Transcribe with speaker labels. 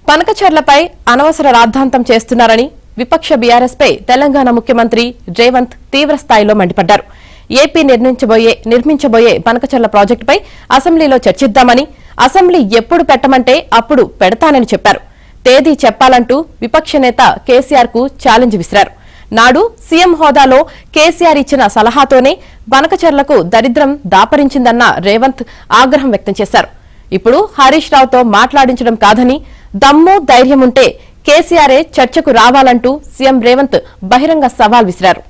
Speaker 1: పనకచర్లపై అనవసర రాద్ధాంతం చేస్తున్నారని విపక్ష బీఆర్ఎస్ పై తెలంగాణ ముఖ్యమంత్రి రేవంత్ తీవ్రస్థాయిలో మండిపడ్డారు. ఏపీ నిర్మించబోయే పనకచర్ల ప్రాజెక్టుపై అసెంబ్లీలో చర్చిద్దామని, అసెంబ్లీ ఎప్పుడు పెట్టమంటే అప్పుడు పెడతానని చెప్పారు. తేదీ చెప్పాలంటూ విపక్ష నేత కేసీఆర్ కు ఛాలెంజ్ విసిరారు. నాడు సీఎం హోదాలో కేసీఆర్ ఇచ్చిన సలహాతోనే పనకచర్లకు దరిద్రం దాపరించిందన్న రేవంత్ ఆగ్రహం వ్యక్తం చేశారు. ఇప్పుడు హరీష్ రావుతో మాట్లాడించడం కాదని, దమ్ము ధైర్యముంటే కేసీఆరే చర్చకు రావాలంటూ సీఎం రేవంత్ బహిరంగ సవాల్ విసిరారు.